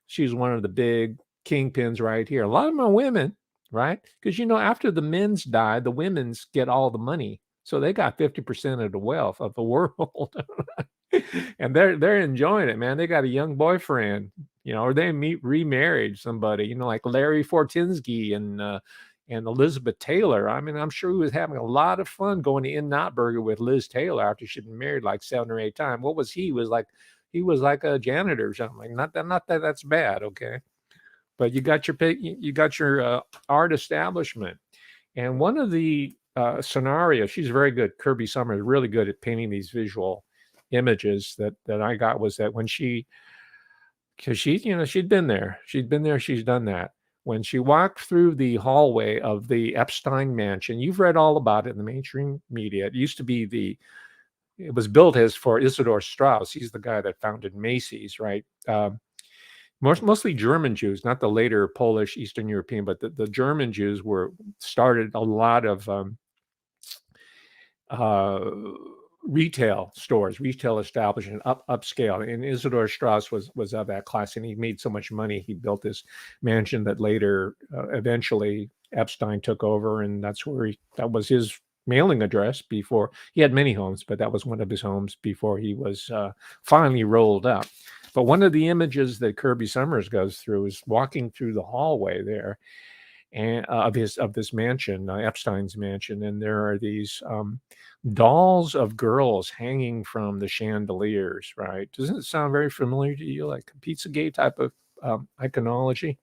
She's one of the big kingpins right here. A lot of them are women, right? Because after the men's die, the women's get all the money. So they got 50% of the wealth of the world. And they're enjoying it, man. They got a young boyfriend, or they remarried somebody, like Larry Fortinsky and Elizabeth Taylor. I mean, I'm sure he was having a lot of fun going to In-N-Out with Liz Taylor after she'd been married like 7 or 8 times. What was he? He was like a janitor or something. Not that that's bad, okay? But you got your art establishment, and one of the scenarios, she's very good. Kirby Sommers, really good at painting these visual images that I got, was that when because she'd been there, she's done that. When she walked through the hallway of the Epstein mansion, you've read all about it in the mainstream media. It used to be it was built as for Isidor Straus. He's the guy that founded Macy's, right? Mostly German Jews, not the later Polish, Eastern European, but the German Jews started a lot of retail stores, retail establishment, upscale. And Isidor Straus was of that class, and he made so much money, he built this mansion that later, eventually, Epstein took over, and that was his mailing address before. He had many homes, but that was one of his homes before he was finally rolled up. But one of the images that Kirby Sommers goes through is walking through the hallway there, and of this mansion, Epstein's mansion, and there are these dolls of girls hanging from the chandeliers. Right? Doesn't it sound very familiar to you, like a Pizzagate type of iconology?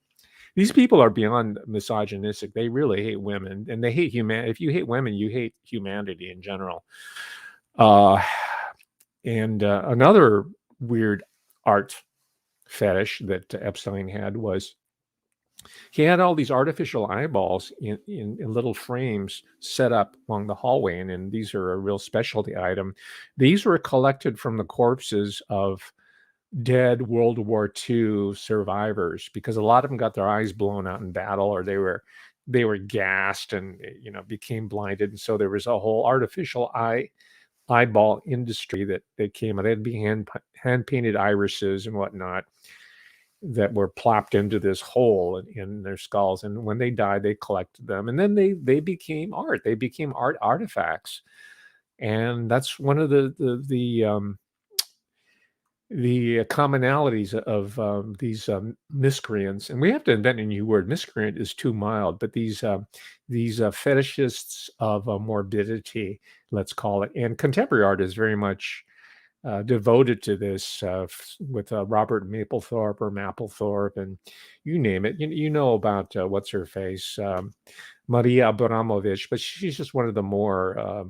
These people are beyond misogynistic. They really hate women, and they hate humanity. If you hate women, you hate humanity in general. And another weird art fetish that Epstein had was he had all these artificial eyeballs in little frames set up along the hallway, and these are a real specialty item. These were collected from the corpses of dead World War II survivors, because a lot of them got their eyes blown out in battle, or they were gassed and became blinded, and so there was a whole artificial eyeball industry that came. They'd be hand painted irises and whatnot that were plopped into this hole in their skulls, and when they died, they collected them, and then they became art. They became art artifacts, and that's one of the commonalities of these miscreants. And we have to invent a new word. Miscreant is too mild, but these fetishists of morbidity, let's call it. And contemporary art is very much devoted to this, with Robert Mapplethorpe or Mapplethorpe, and you name it. You know about what's her face, Maria Abramovich, but she's just one of the more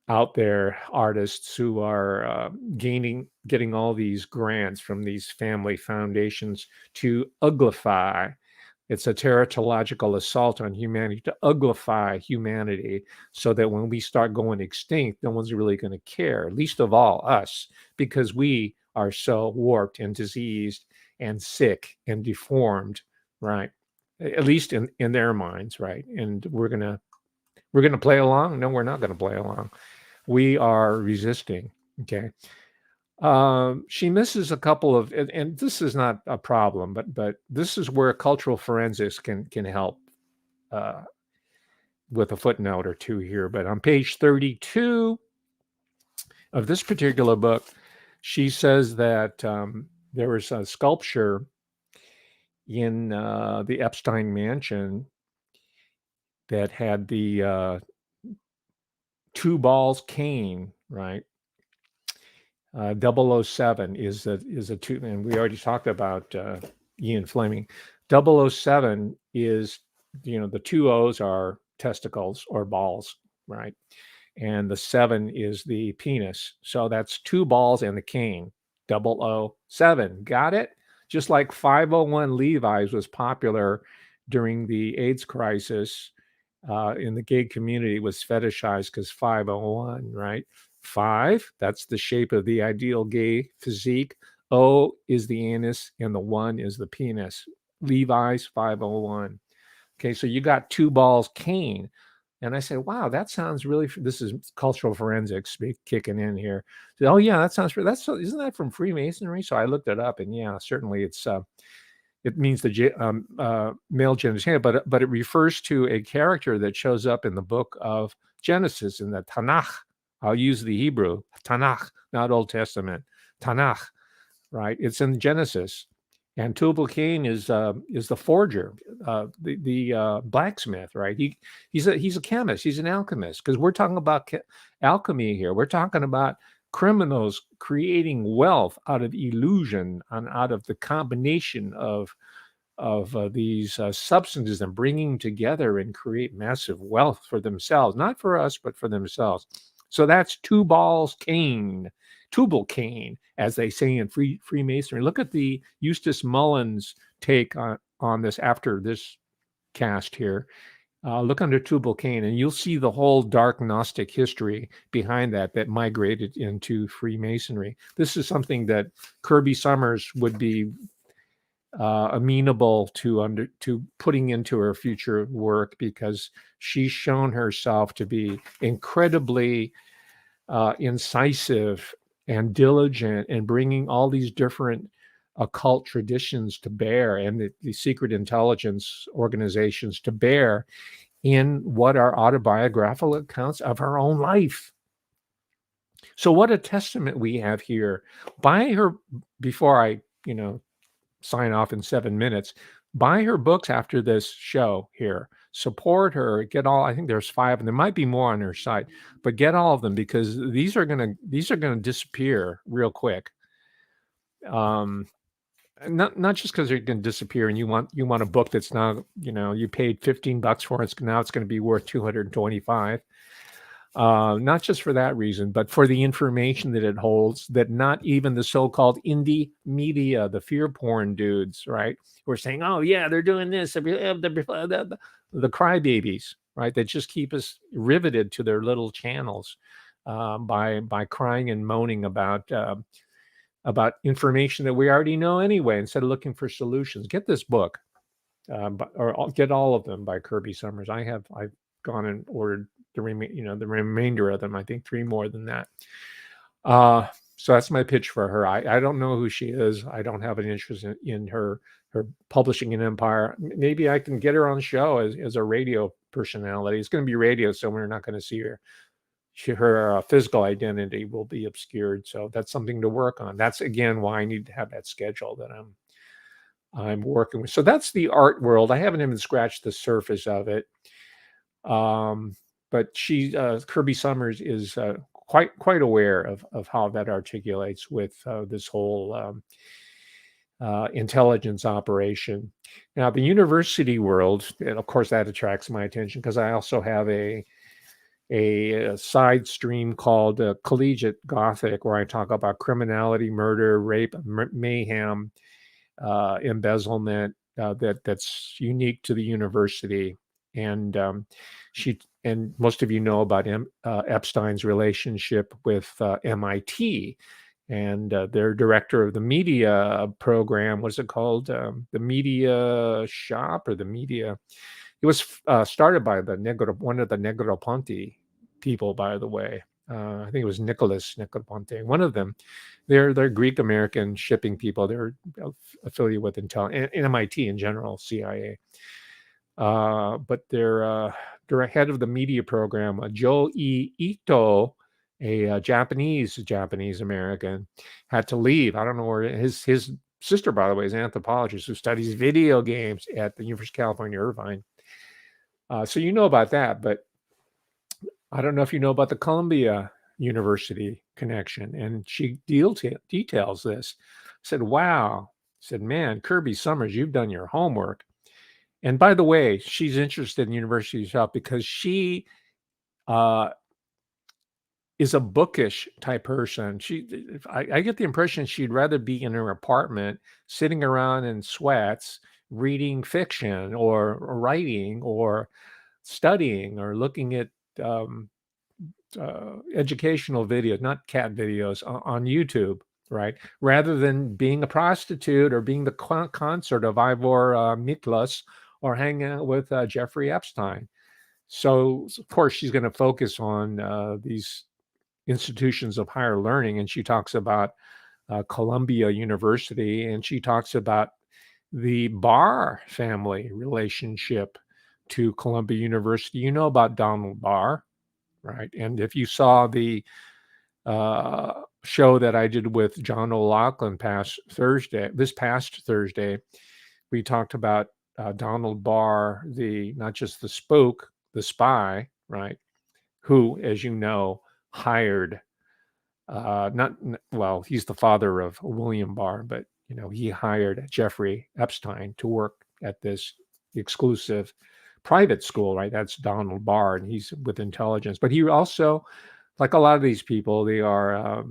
out there artists who are getting all these grants from these family foundations to uglify. It's a teratological assault on humanity, to uglify humanity, so that when we start going extinct, no one's really going to care, least of all us, because we are so warped and diseased and sick and deformed, right? At least in their minds, right? And we're gonna play along? No, we're not going to play along. We are resisting. Okay. She misses a couple of, and this is not a problem, but this is where cultural forensics can help, uh, with a footnote or two here. But on page 32 of this particular book, she says that there was a sculpture in the Epstein mansion that had the two balls cane, right? 007 is a two, and we already talked about Ian Fleming. 007 is, the two O's are testicles or balls, right? And the 7 is the penis. So that's two balls and the cane. 007. Got it? Just like 501 Levi's was popular during the AIDS crisis, in the gay community, was fetishized because 501, right? 5, that's the shape of the ideal gay physique. O is the anus, and the 1 is the penis. Levi's 501. Okay, so you got two balls cane. And I said, wow, that sounds really, this is cultural forensics kicking in here. I said, oh yeah, that sounds, isn't that from Freemasonry? So I looked it up, and yeah, certainly it means the male genital, but it refers to a character that shows up in the book of Genesis, in the Tanakh. I'll use the Hebrew, Tanakh, not Old Testament. Tanakh, right? It's in Genesis. And Tubal Cain is the forger, the blacksmith, right? He's a chemist. He's an alchemist, because we're talking about alchemy here. We're talking about criminals creating wealth out of illusion and out of the combination of these substances, and bringing together and create massive wealth for themselves, not for us, but for themselves. So that's two balls cane. Tubal Cain, as they say in Freemasonry. Look at the Eustace Mullins take on this after this cast here. Look under Tubal Cain, and you'll see the whole dark Gnostic history behind that migrated into Freemasonry. This is something that Kirby Sommers would be amenable to putting into her future work, because she's shown herself to be incredibly incisive and diligent in bringing all these different occult traditions to bear, and the secret intelligence organizations to bear, in what are autobiographical accounts of her own life. So what a testament we have here. Buy her, before I sign off in 7 minutes, buy her books after this show here. Support her. Get all, I think there's 5, and there might be more on her site, but get all of them, because these are gonna disappear real quick. Not just because they're gonna disappear, and you want a book that's now, you paid $15 for it, now it's gonna be worth 225. Not just for that reason, but for the information that it holds, that not even the so-called indie media, the fear porn dudes, right, who are saying, oh yeah, they're doing this, the crybabies, right, that just keep us riveted to their little channels, by crying and moaning about about information that we already know anyway, instead of looking for solutions. Get this book, or I'll get all of them by Kirby Sommers. I've gone and ordered the remainder of them. I think 3 more than that. So that's my pitch for her. I don't know who she is. I don't have an interest in her publishing an empire. Maybe I can get her on the show as a radio personality. It's going to be radio, so we're not going to see her. Her physical identity will be obscured. So that's something to work on. That's again why I need to have that schedule that I'm working with. So that's the art world. I haven't even scratched the surface of it. But Kirby Sommers is quite aware of how that articulates with this whole intelligence operation. Now, the university world, and of course, that attracts my attention because I also have a side stream called Collegiate Gothic, where I talk about criminality, murder, rape, mayhem, embezzlement that's unique to the university. And and most of you know about Epstein's relationship with MIT, and their director of the media program. What's it called? The Media Shop or the Media? It was started by one of the Negroponte people, by the way. I think it was Nicholas Negroponte. One of them. They're Greek American shipping people. They're affiliated with Intel and MIT in general, CIA. But their head of the media program, Joe Ito, a Japanese American, had to leave. I don't know where his sister, by the way, is an anthropologist who studies video games at the University of California, Irvine. So you know about that, but I don't know if you know about the Columbia University connection. And she details this. I said, wow. I said, man, Kirby Sommers, you've done your homework. And by the way, she's interested in university stuff because she is a bookish type person. I get the impression she'd rather be in her apartment, sitting around in sweats, reading fiction or writing or studying or looking at educational videos, not cat videos, on YouTube, right? Rather than being a prostitute or being the consort of Ivor Miklas or hanging out with Jeffrey Epstein. So, of course, she's going to focus on these institutions of higher learning. And she talks about Columbia University, and she talks about the Barr family relationship to Columbia University. You know about Donald Barr, right? And if you saw the show that I did with John O'Loughlin this past Thursday, we talked about Donald Barr, not just the spook, the spy, right? Who, as you know, hired he's the father of William Barr, but he hired Jeffrey Epstein to work at this exclusive private school, right? That's Donald Barr, and he's with intelligence. But he also, like a lot of these people, they are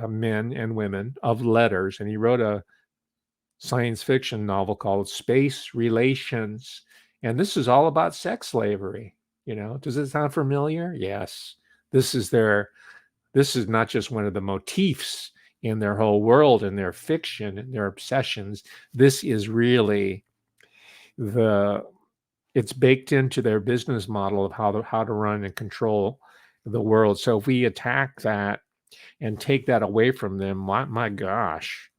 men and women of letters, and he wrote a science fiction novel called Space Relations, and this is all about sex slavery. Does it sound familiar? Yes. This is not just one of the motifs in their whole world and their fiction and their obsessions. This is really it's baked into their business model of how to run and control the world. So if we attack that and take that away from them, my gosh.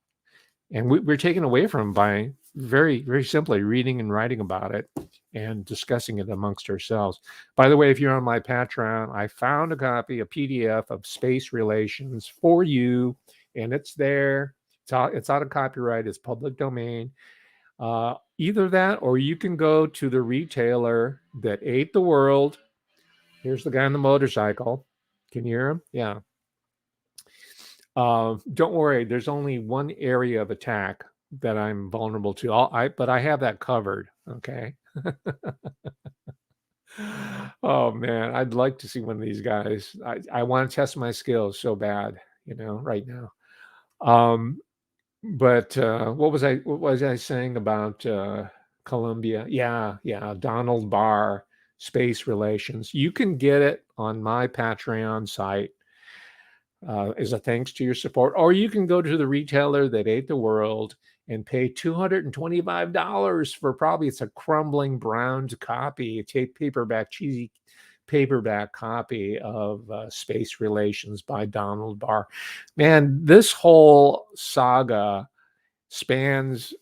And we're taken away from them by very, very simply reading and writing about it and discussing it amongst ourselves. By the way, if you're on my Patreon, I found a PDF of Space Relations for you, and it's there. It's out of copyright. It's public domain. Either that, or you can go to the retailer that ate the world. Here's the guy on the motorcycle. Can you hear him? Yeah. Don't worry. There's only one area of attack that I'm vulnerable to. But I have that covered. Okay. Oh man, I'd like to see one of these guys. I want to test my skills so bad, right now. But what was I saying about Columbia? Yeah, Donald Barr, Space Relations. You can get it on my Patreon site. as a thanks to your support. Or you can go to the retailer that ate the world and pay $225 for probably it's a crumbling browned copy, a paperback, cheesy paperback copy of Space Relations by Donald Barr. Man, this whole saga spans,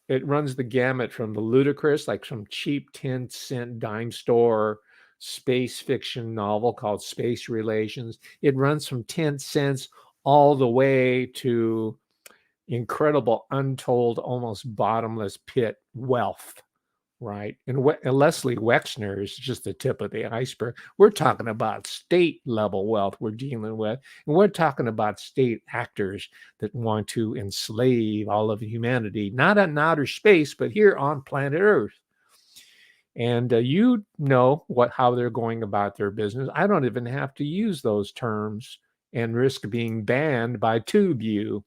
it runs the gamut from the ludicrous, like some cheap 10-cent dime store space fiction novel called Space Relations. It runs from 10 cents all the way to incredible, untold, almost bottomless pit wealth, right? And Leslie Wexner is just the tip of the iceberg. We're talking about state level wealth we're dealing with. And we're talking about state actors that want to enslave all of humanity, not in outer space, but here on planet Earth. And you know how they're going about their business. I don't even have to use those terms and risk being banned by TubeU.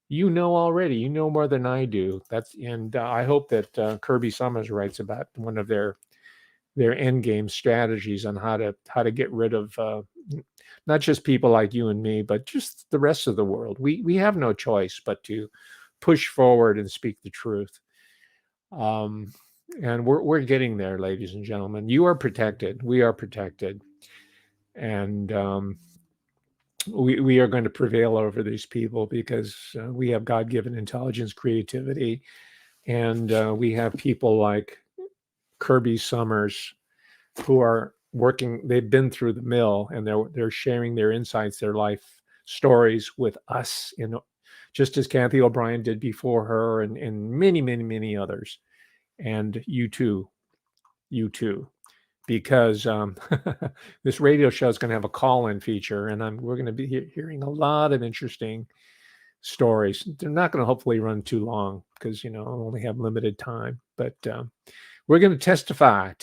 You know already. You know more than I do. I hope that Kirby Sommers writes about one of their end game strategies on how to get rid of not just people like you and me, but just the rest of the world. We have no choice but to push forward and speak the truth. And we're getting there, ladies and gentlemen. You are protected. We are protected, and we are going to prevail over these people because we have God-given intelligence, creativity, and we have people like Kirby Sommers who are working. They've been through the mill, and they're sharing their insights, their life stories with us, just as Kathy O'Brien did before her, and many, many, many others. And you too, because this radio show is going to have a call-in feature, and we're going to be hearing a lot of interesting stories. They're not going to hopefully run too long because I only have limited time. But we're going to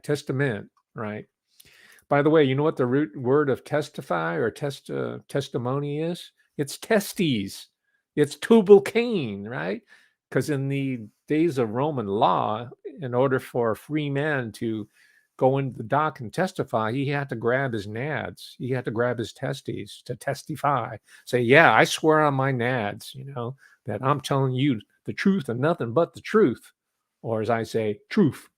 testament, right? By the way, you know what the root word of testify or testimony is? It's testes. It's tubal cain, right? Because in the days of Roman law, in order for a free man to go into the dock and testify, he had to grab his nads. He had to grab his testes to testify. Say, yeah, I swear on my nads, that I'm telling you the truth and nothing but the truth. Or as I say, truth.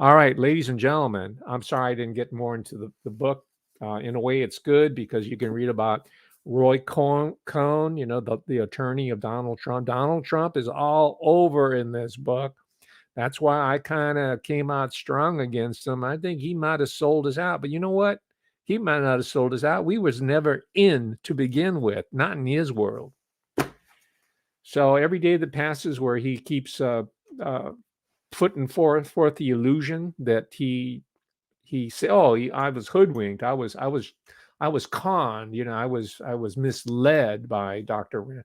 All right, ladies and gentlemen, I'm sorry I didn't get more into the book. In a way, it's good because you can read about Roy Cohn, the attorney of Donald Trump. Donald Trump is all over in this book. That's why I kind of came out strong against him. I think he might have sold us out. But you know what? He might not have sold us out. We was never in to begin with, not in his world. So every day that passes where he keeps putting forth the illusion that he said, "Oh, I was hoodwinked. I was conned. I was misled by Dr."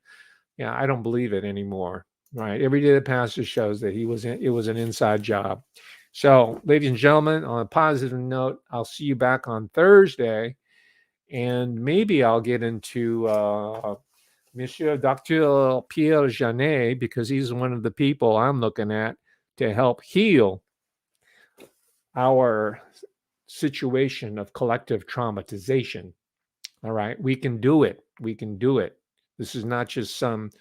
Yeah, I don't believe it anymore. Right. Every day that passes shows that it was an inside job. So, ladies and gentlemen, on a positive note, I'll see you back on Thursday, and maybe I'll get into Monsieur Dr. Pierre Janet, because he's one of the people I'm looking at to help heal our situation of collective traumatization. All right. We can do it. We can do it. This is not just some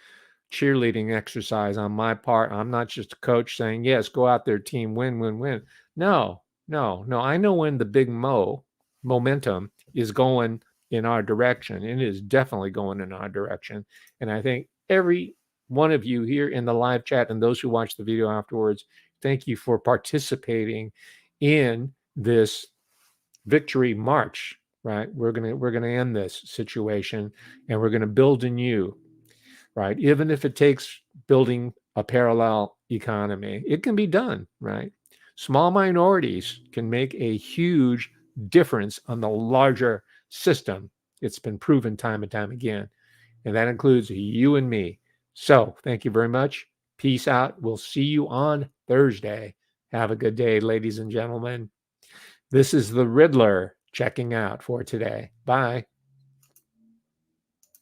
cheerleading exercise on my part. I'm not just a coach saying, yes, go out there, team, win, win, win. No. I know when the big momentum is going in our direction, and it is definitely going in our direction. And I think every one of you here in the live chat and those who watch the video afterwards, thank you for participating in this victory march, right? We're gonna end this situation, and we're gonna build anew, right? Even if it takes building a parallel economy, it can be done, right? Small minorities can make a huge difference on the larger system. It's been proven time and time again, and that includes you and me. So thank you very much. Peace out. We'll see you on Thursday. Have a good day, ladies and gentlemen. This is the Riddler checking out for today. Bye.